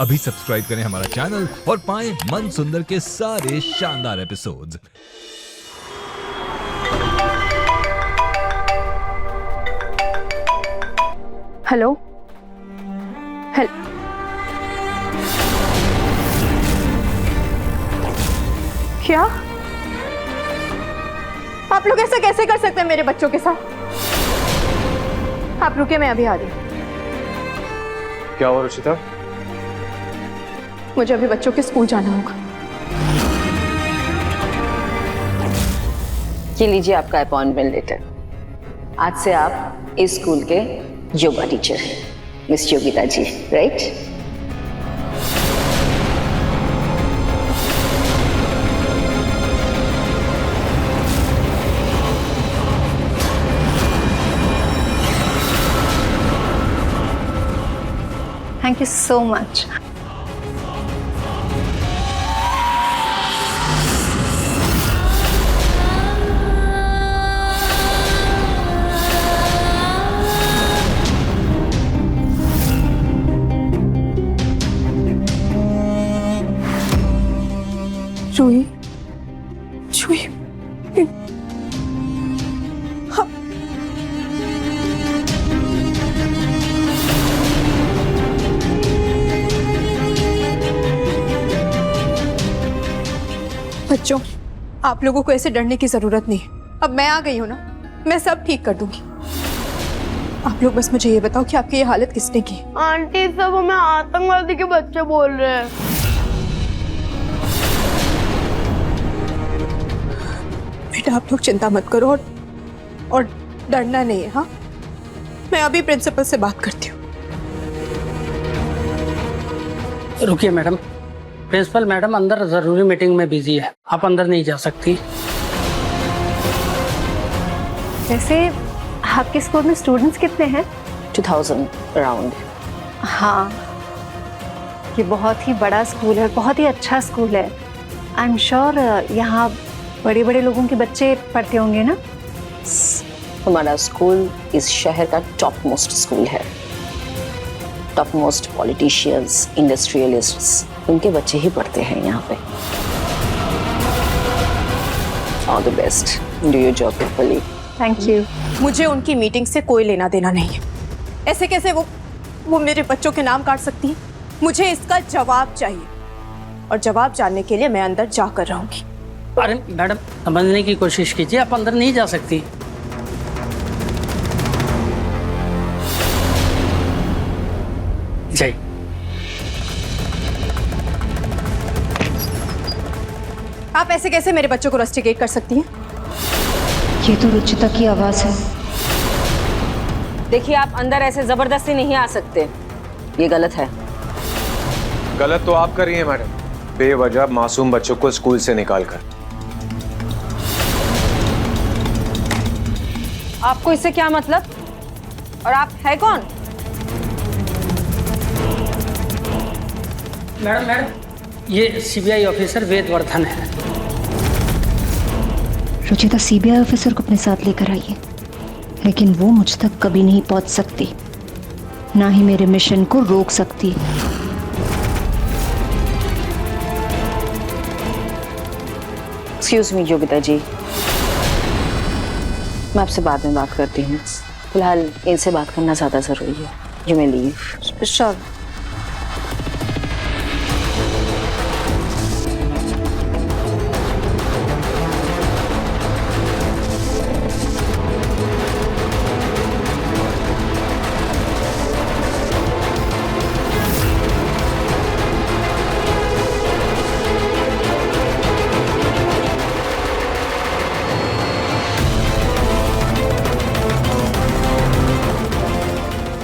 अभी सब्सक्राइब करें हमारा चैनल और पाएं मन सुंदर के सारे शानदार एपिसोड्स। हेलो क्या आप लोग ऐसा कैसे कर सकते हैं मेरे बच्चों के साथ? आप रुके, मैं अभी आ रही हूँ। क्या हुआ रुचिता? मुझे अभी बच्चों के स्कूल जाना होगा। ये लीजिए आपका अपॉइंटमेंट लेटर। आज से आप इस स्कूल के योगा टीचर हैं, miss Yogita ji, right? Thank you so much. Juhi, Juhi, हाँ। बच्चों, आप लोगों को ऐसे डरने की जरूरत नहीं। अब मैं आ गई हूं ना, मैं सब ठीक कर दूंगी। आप लोग बस मुझे ये बताओ कि आपकी ये हालत किसने की? आंटी, सब हमें आतंकवादी के बच्चे बोल रहे हैं। बेटा, आप लोग चिंता मत करो और डरना नहीं है। हाँ, मैं अभी प्रिंसिपल से बात करती हूँ। रुकिए मैडम, प्रिंसिपल मैडम अंदर जरूरी मीटिंग में बिजी है, आप अंदर नहीं जा सकती। वैसे आपके स्कूल में स्टूडेंट्स कितने हैं? 2000 अराउंड। हाँ, ये बहुत ही बड़ा स्कूल है, बहुत ही अच्छा स्कूल है। आई एम श्योर यहाँ बड़े बड़े लोगों के बच्चे पढ़ते होंगे ना? हमारा स्कूल इस शहर का टॉप मोस्ट स्कूल है। टॉप मोस्ट पॉलिटिशियंस, इंडस्ट्रियलिस्ट्स, उनके बच्चे ही पढ़ते हैं यहाँ पे। All the best, do your job carefully. Thank you. मुझे उनकी मीटिंग से कोई लेना देना नहीं है। ऐसे कैसे वो मेरे बच्चों के नाम काट सकती है? मुझे इसका जवाब चाहिए, और जवाब जानने के लिए मैं अंदर जाकर रहूंगी। अरे मैडम, समझने की कोशिश कीजिए, आप अंदर नहीं जा सकती। जय। आप ऐसे कैसे मेरे बच्चों को रस्टिकेट कर सकती हैं? ये तो रुचिता की आवाज है। देखिए, आप अंदर ऐसे जबरदस्ती नहीं आ सकते, ये गलत है। गलत तो आप कर रही हैं मैडम, बेवजह मासूम बच्चों को स्कूल से निकाल कर। आपको इससे क्या मतलब? और आप है कौन? मैडम, ये सीबीआई ऑफिसर वेदवर्धन है। रुचिता सीबीआई ऑफिसर को अपने साथ लेकर आई है, लेकिन वो मुझ तक कभी नहीं पहुंच सकती, ना ही मेरे मिशन को रोक सकती। एक्सक्यूज मी योगिता जी, मैं आपसे बाद में बात करती हूँ। फिलहाल इनसे बात करना ज्यादा जरूरी है। You may leave. श्योर।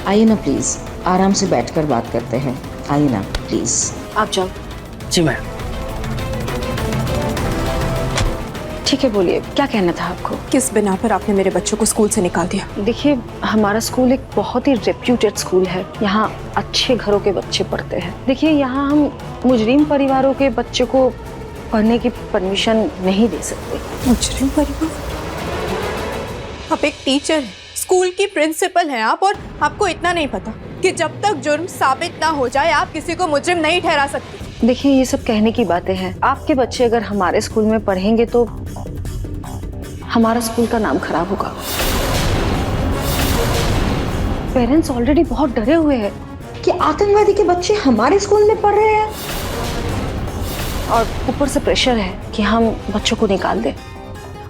आइए ना प्लीज, आराम से बैठकर बात करते हैं। आइए ना प्लीज, आप जाओ। जी मैम। ठीक है, बोलिए, क्या कहना था आपको? किस बिना पर आपने मेरे बच्चों को स्कूल से निकाल दिया? देखिए, हमारा स्कूल एक बहुत ही रेप्यूटेड स्कूल है। यहाँ अच्छे घरों के बच्चे पढ़ते हैं। देखिए, यहाँ हम मुजरिम परिवारों के बच्चे को पढ़ने की परमिशन नहीं दे सकते। मुजरिम परिवार? आप एक टीचर हैं, स्कूल की प्रिंसिपल हैं आप, और आपको इतना नहीं पता कि जब तक जुर्म साबित ना हो जाए आप किसी को मुजरिम नहीं ठहरा सकती। देखिए ये सब कहने की बातें हैं। आपके बच्चे अगर हमारे स्कूल में पढ़ेंगे तो हमारा स्कूल का नाम खराब होगा। पेरेंट्स ऑलरेडी बहुत डरे हुए हैं कि आतंकवादी के बच्चे हमारे स्कूल में पढ़ रहे हैं, और ऊपर से प्रेशर है कि हम बच्चों को निकाल दें।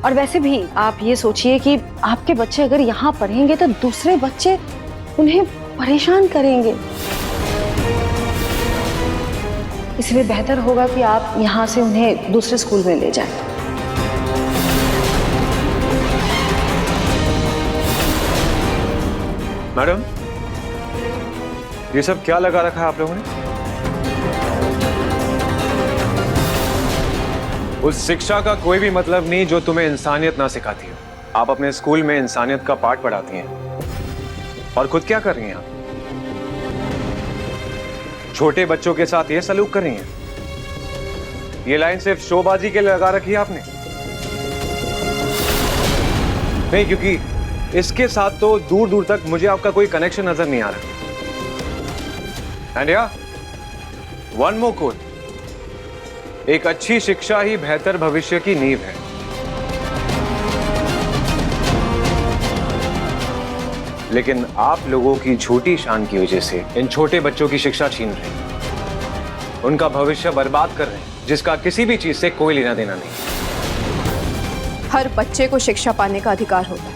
और वैसे भी आप ये सोचिए कि आपके बच्चे अगर यहाँ पढ़ेंगे तो दूसरे बच्चे उन्हें परेशान करेंगे, इसलिए बेहतर होगा कि आप यहाँ से उन्हें दूसरे स्कूल में ले जाएं। मैडम, ये सब क्या लगा रखा है आप लोगों ने? उस शिक्षा का कोई भी मतलब नहीं जो तुम्हें इंसानियत ना सिखाती हो। आप अपने स्कूल में इंसानियत का पाठ पढ़ाती हैं और खुद क्या कर रही हैं आप? छोटे बच्चों के साथ ये सलूक कर रही हैं। ये लाइन सिर्फ शोबाजी के लिए लगा रखी है आपने? नहीं, क्योंकि इसके साथ तो दूर दूर तक मुझे आपका कोई कनेक्शन नजर नहीं आ रहा। एंड या वन मोर कोड, एक अच्छी शिक्षा ही बेहतर भविष्य की नींव है। लेकिन आप लोगों की झूठी शान की वजह से इन छोटे बच्चों की शिक्षा छीन रहे हैं, उनका भविष्य बर्बाद कर रहे हैं, जिसका किसी भी चीज से कोई लेना देना नहीं। हर बच्चे को शिक्षा पाने का अधिकार होता है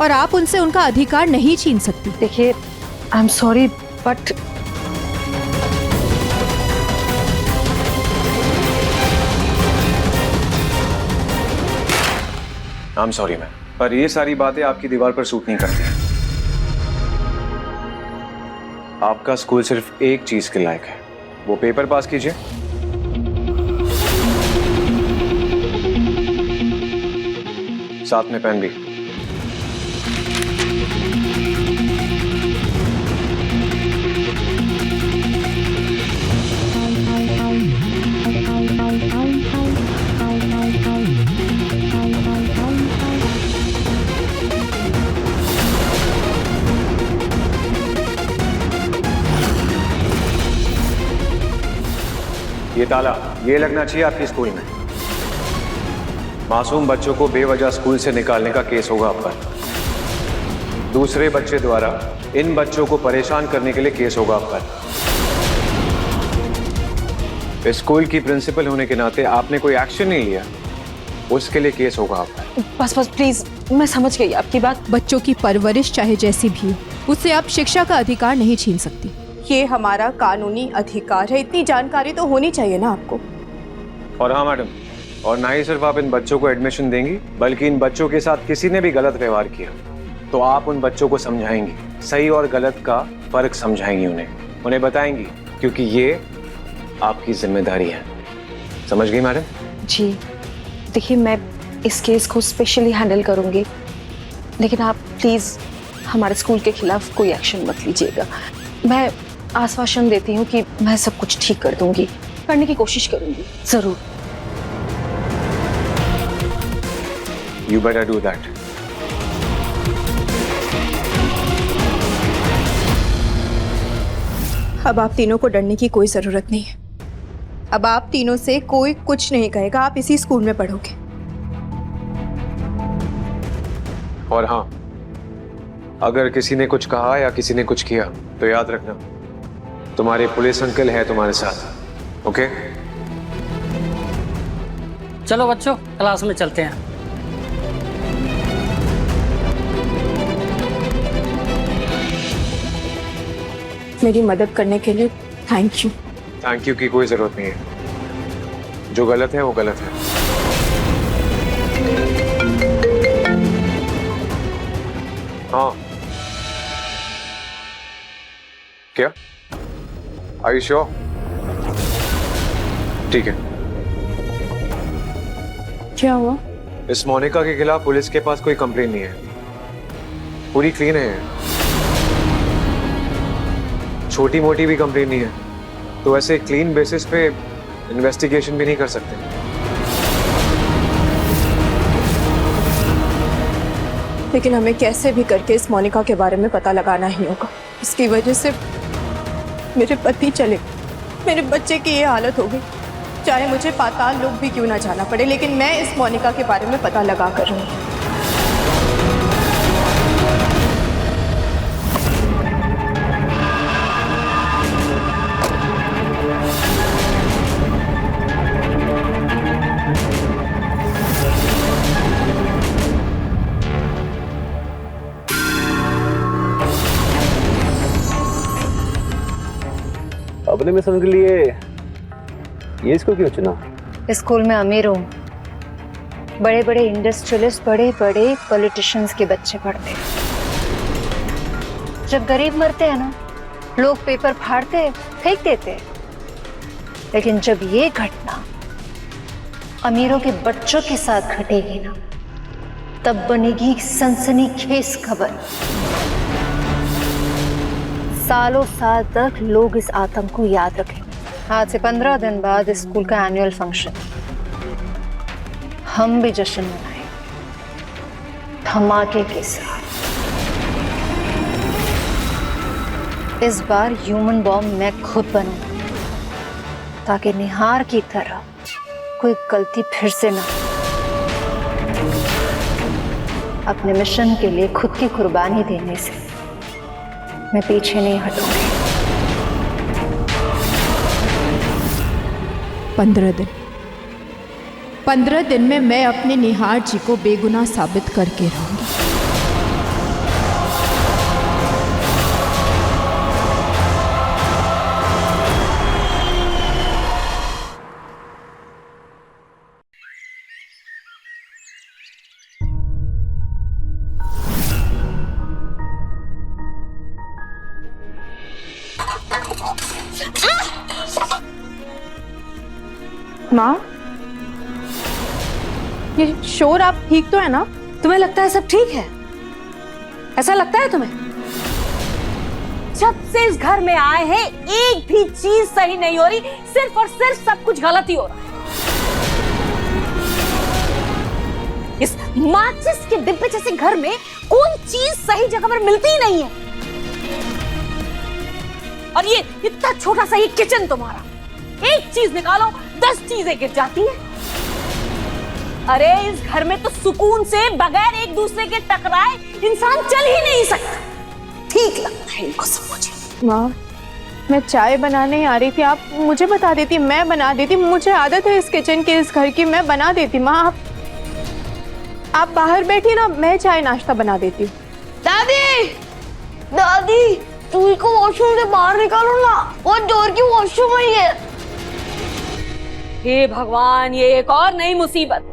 और आप उनसे उनका अधिकार नहीं छीन सकती। देखिए I am sorry but I am sorry ma'am, पर ये सारी बातें आपकी दीवार पर सूट नहीं करती। आपका स्कूल सिर्फ एक चीज के लायक है, वो पेपर पास कीजिए। साथ में पेन भी। ये ताला ये लगना चाहिए आपके स्कूल में। मासूम बच्चों को बेवजह स्कूल से निकालने का केस होगा आप पर। दूसरे बच्चे द्वारा इन बच्चों को परेशान करने के लिए केस होगा आप पर। स्कूल की प्रिंसिपल होने के नाते आपने कोई एक्शन नहीं लिया, उसके लिए केस होगा आप पर। बस प्लीज, मैं समझ गई आपकी बात। बच्चों की परवरिश चाहे जैसी भी हो, उससे आप शिक्षा का अधिकार नहीं छीन सकती। ये हमारा कानूनी अधिकार है, इतनी जानकारी तो होनी चाहिए ना आपको। और हाँ मैडम, और ना ही सिर्फ आप इन बच्चों को एडमिशन देंगी, बल्कि इन बच्चों के साथ किसी ने भी गलत व्यवहार किया तो आप उन बच्चों को समझाएंगी, सही और गलत का फर्क समझाएंगी, उन्हें बताएंगी, क्योंकि ये आपकी जिम्मेदारी है। समझ गई मैडम? जी देखिए, मैं इस केस को स्पेशली हैंडल करूंगी, लेकिन आप प्लीज हमारे स्कूल के खिलाफ कोई एक्शन मत लीजिएगा। मैं आश्वासन देती हूँ कि मैं सब कुछ ठीक कर दूंगी, करने की कोशिश करूंगी जरूर। You better do that. अब आप तीनों को डरने की कोई जरूरत नहीं है। अब आप तीनों से कोई कुछ नहीं कहेगा, आप इसी स्कूल में पढ़ोगे। और हाँ, अगर किसी ने कुछ कहा या किसी ने कुछ किया तो याद रखना, तुम्हारे पुलिस अंकल है तुम्हारे साथ। ओके? चलो बच्चों, क्लास में चलते हैं। मेरी मदद करने के लिए थैंक यू। थैंक यू की कोई जरूरत नहीं है, जो गलत है वो गलत है। हाँ, क्या? Are you sure? ठीक है। क्या हुआ? इस मोनिका के खिलाफ पुलिस के पास कोई कंप्लेन नहीं है, पूरी क्लीन है। छोटी मोटी भी कंप्लेन नहीं है, तो ऐसे क्लीन बेसिस पे इन्वेस्टिगेशन भी नहीं कर सकते। लेकिन हमें कैसे भी करके इस मोनिका के बारे में पता लगाना ही होगा। इसकी वजह से मेरे पति चले, मेरे बच्चे की ये हालत हो गई। चाहे मुझे पाताल लोक भी क्यों ना जाना पड़े, लेकिन मैं इस मोनिका के बारे में पता लगा कर रहूंगी। अपने मिशन के लिए ये स्कूल क्यों चुना? स्कूल में अमीरों, बड़े बड़े इंडस्ट्रियलिस्ट, बड़े बड़े पॉलिटिशियंस के बच्चे पढ़ते हैं। जब गरीब मरते हैं ना, लोग पेपर फाड़ते फेंक देते हैं, लेकिन जब ये घटना अमीरों के बच्चों के साथ घटेगी ना, तब बनेगी सनसनीखेज खबर। सालों साल तक लोग इस आतंक को याद रखेंगे। आज से 15 दिन बाद स्कूल का एनुअल फंक्शन, हम भी जश्न मनाएंगे धमाके के साथ। इस बार ह्यूमन बॉम्ब मैं खुद बनाऊंगा, ताकि निहार की तरह कोई गलती फिर से ना हो। अपने मिशन के लिए खुद की कुर्बानी देने से मैं पीछे नहीं हटूंगी। 15 दिन में मैं अपने निहार जी को बेगुनाह साबित करके रहूंगी। माँ, ये शोर, आप ठीक तो है ना? तुम्हें लगता है सब ठीक है? ऐसा लगता है तुम्हें? जब से इस घर में आए हैं एक भी चीज सही नहीं हो रही, सिर्फ और सिर्फ सब कुछ गलत ही हो रहा है। इस माचिस के डिब्बे जैसे घर में कोई चीज सही जगह पर मिलती ही नहीं है। और ये इतना छोटा सा ये किचन तुम्हारा, एक चीज निकालो 10 चीजें गिर जाती हैं। अरे इस घर में तो सुकून से बगैर एक दूसरे के टकराए इंसान चल ही नहीं सकता। ठीक लगता है इनको सब मुझे। माँ, मैं चाय बनाने आ रही थी, आप मुझे बता देती, मैं बना देती। मुझे आदत है इस किचन की, इस घर की, मैं बना देती। माँ, आप बाहर बैठी ना, मैं चाय नाश्ता बना देती हूँ। दादी, दादी, तू को वॉशरूम से बाहर निकालो ना, वो डोर की वॉशरूम ही है। हे भगवान, ये एक और नई मुसीबत।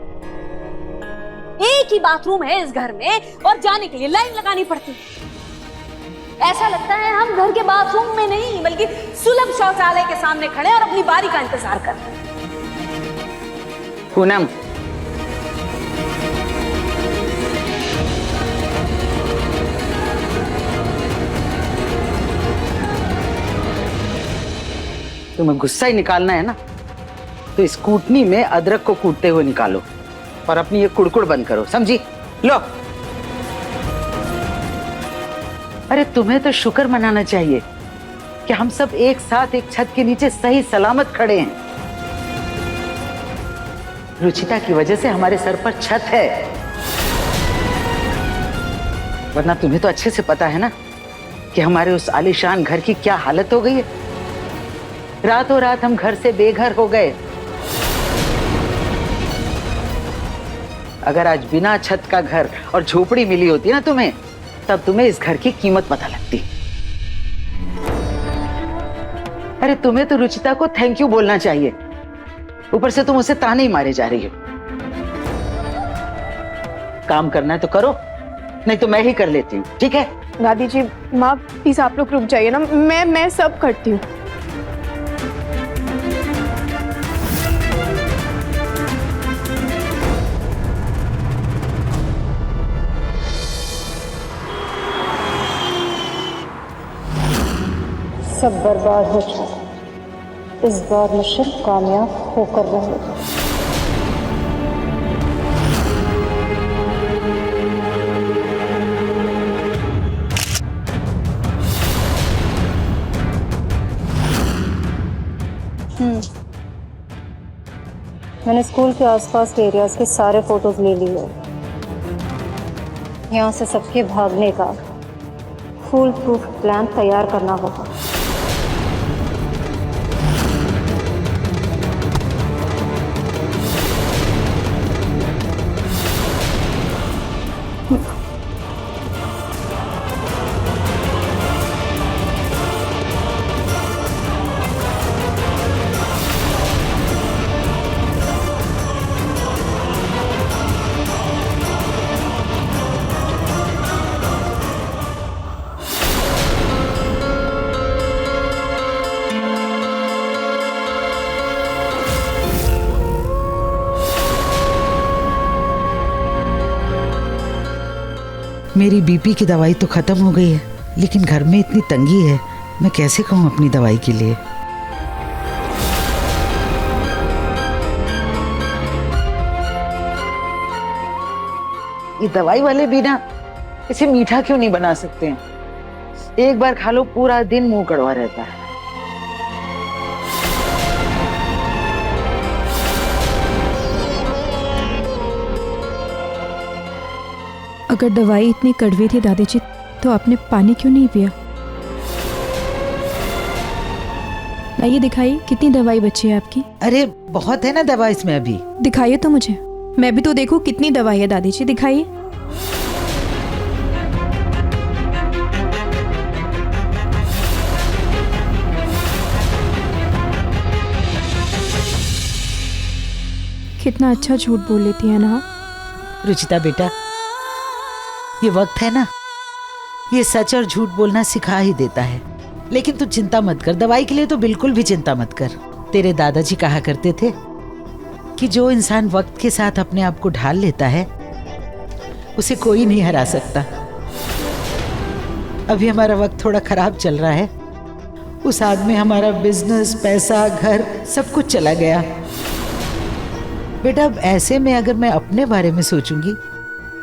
एक ही बाथरूम है इस घर में और जाने के लिए लाइन लगानी पड़ती है। ऐसा लगता है हम घर के बाथरूम में नहीं बल्कि सुलभ शौचालय के सामने खड़े और अपनी बारी का इंतजार कर रहे हैं। पूनम, तुम्हें गुस्सा ही निकालना है ना, तो इस कूटनी में अदरक को कूटते हुए निकालो और अपनी ये कुड़कुड़ बंद करो, समझी? लो। अरे तुम्हें तो शुक्र मनाना चाहिए कि हम सब एक साथ एक छत के नीचे सही सलामत खड़े हैं। रुचिता की वजह से हमारे सर पर छत है, वरना तुम्हें तो अच्छे से पता है ना कि हमारे उस आलीशान घर की क्या हालत हो गई है। रातों रात हम घर से बेघर हो गए। अगर आज बिना छत का घर और झोपड़ी मिली होती ना तुम्हें, तब तुम्हें इस घर की कीमत पता लगती। अरे तुम्हें तो रुचिता को थैंक यू बोलना चाहिए, ऊपर से तुम उसे ताने ही मारे जा रही हो। काम करना है तो करो, नहीं तो मैं ही कर लेती हूँ, ठीक है? दादी जी, माँ प्लीज आप लोग रुक जाइए ना, मैं सब करती हूँ। सब बर्बाद हो चुका। इस बार मिशन कामयाब होकर रहेगा। मैंने स्कूल के आसपास के एरियाज के सारे फोटोज ले लिए। यहाँ से सबके भागने का फुल प्रूफ प्लान तैयार करना होगा। मेरी बीपी की दवाई तो खत्म हो गई है, लेकिन घर में इतनी तंगी है, मैं कैसे कहूँ अपनी दवाई के लिए। ये दवाई वाले भी ना इसे मीठा क्यों नहीं बना सकते हैं? एक बार खा लो पूरा दिन मुंह कड़वा रहता है। अगर दवाई इतनी कड़वी थी दादी जी, तो आपने पानी क्यों नहीं पिया? ये दिखाइए कितनी दवाई बची है आपकी। अरे बहुत है ना दवा इसमें अभी। दिखाइए तो मुझे, मैं भी तो देखूं कितनी दवाई है दादी जी, दिखाइए। कितना अच्छा झूठ बोल लेती है ना रुचिता बेटा, ये वक्त है ना, ये सच और झूठ बोलना सिखा ही देता है। लेकिन तू चिंता मत कर, दवाई के लिए तो बिल्कुल भी चिंता मत कर। तेरे दादाजी कहा करते थे कि जो इंसान वक्त के साथ अपने आप को ढाल लेता है उसे कोई नहीं हरा सकता। अभी हमारा वक्त थोड़ा खराब चल रहा है, उस आदमी हमारा बिजनेस, पैसा, घर सब कुछ चला गया। बेटा अब ऐसे में अगर मैं अपने बारे में सोचूंगी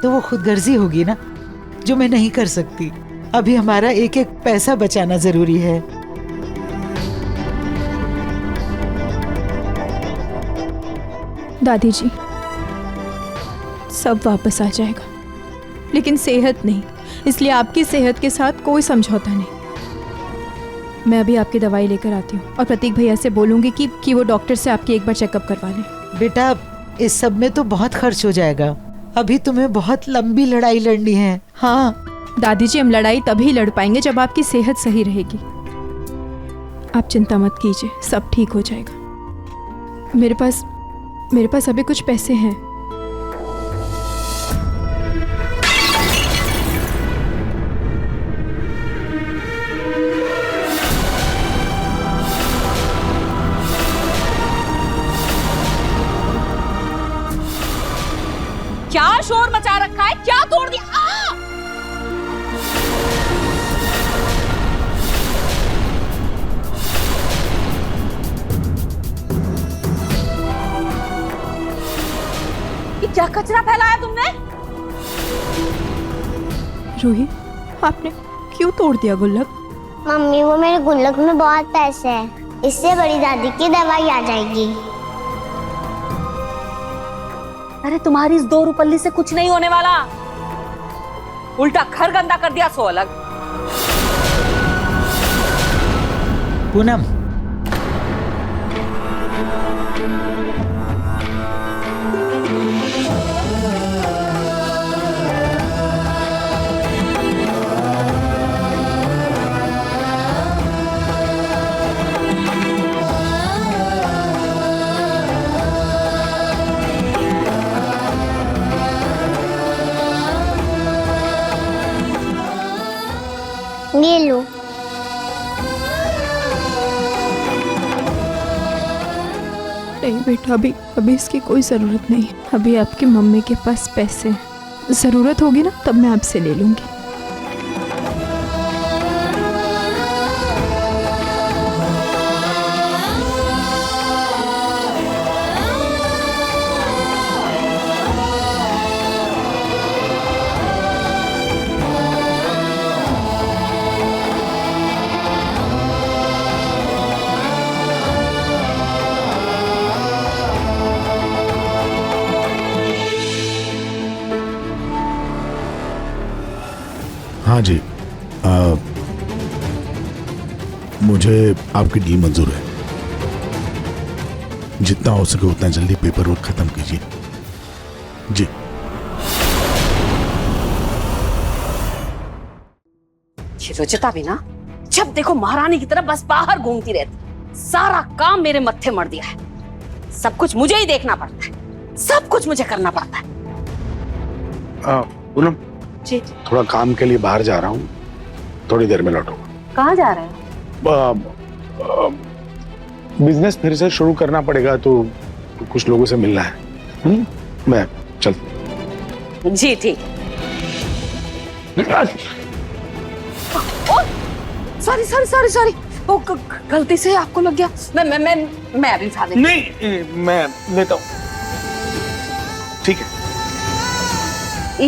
तो वो खुदगर्जी होगी ना, जो मैं नहीं कर सकती। अभी हमारा एक एक पैसा बचाना जरूरी है। दादी जी, सब वापस आ जाएगा, लेकिन सेहत नहीं। इसलिए आपकी सेहत के साथ कोई समझौता नहीं। मैं अभी आपकी दवाई लेकर आती हूँ और प्रतीक भैया से बोलूंगी कि वो डॉक्टर से आपकी एक बार चेकअप करवा लें। बेटा इस सब में तो बहुत खर्च हो जाएगा, अभी तुम्हें बहुत लंबी लड़ाई लड़नी है। हाँ दादी जी, हम लड़ाई तभी लड़ पाएंगे जब आपकी सेहत सही रहेगी। आप चिंता मत कीजिए, सब ठीक हो जाएगा। मेरे पास अभी कुछ पैसे हैं। क्या शोर मचा रखा है, क्या तोड़ दिया? ये क्या कचरा फैलाया तुमने? रूही, आपने क्यों तोड़ दिया गुल्लक? मम्मी, वो मेरे गुल्लक में बहुत पैसे हैं, इससे बड़ी दादी की दवाई आ जाएगी। अरे तुम्हारी इस 2 रुपल्ली से कुछ नहीं होने वाला, उल्टा घर गंदा कर दिया सो अलग। पूनम, ये लो। नहीं बेटा, अभी इसकी कोई ज़रूरत नहीं। अभी आपकी मम्मी के पास पैसे हैं, ज़रूरत होगी ना तब मैं आपसे ले लूँगी। जी, मुझे आपकी डील मंजूर है। जितना हो सके उतना जल्दी पेपर वर्क खत्म कीजिए। जी। ये रुचिता भी ना जब देखो महारानी की तरह बस बाहर घूमती रहती, सारा काम मेरे मत्थे मर दिया है। सब कुछ मुझे ही देखना पड़ता है, सब कुछ मुझे करना पड़ता है। पूनम जी। थोड़ा काम के लिए बाहर जा रहा हूँ, थोड़ी देर में लौटूंगा। कहाँ जा रहे हैं? बिजनेस फिर से शुरू करना पड़ेगा तो कुछ लोगों से मिलना है। मैं चलता। जी ठीक। सॉरी सॉरी सॉरी सॉरी, वो गलती से आपको लग गया। मैं अभी उठा देती। नहीं, मैं लेता हूँ। ठीक है।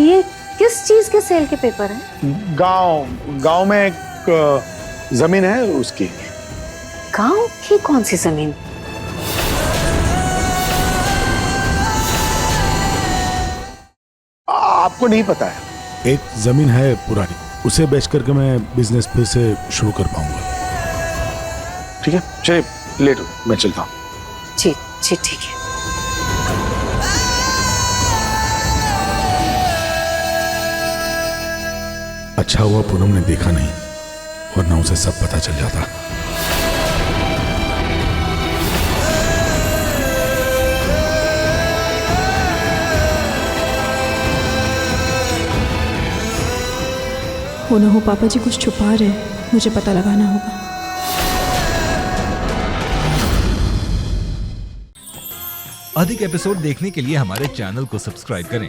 ये किस चीज के सेल के पेपर हैं? गांव में एक जमीन है उसकी। गांव की कौन सी जमीन? आपको नहीं पता है? एक जमीन है पुरानी, उसे बेच करके मैं बिजनेस फिर से शुरू कर पाऊंगा। ठीक है, चलिए लेट हो, मैं चलता हूँ। जी जी ठीक है। अच्छा हुआ पूनम ने देखा नहीं, वरना उसे सब पता चल जाता। हो ना हो पापा जी कुछ छुपा रहे हैं, मुझे पता लगाना होगा। अधिक एपिसोड देखने के लिए हमारे चैनल को सब्सक्राइब करें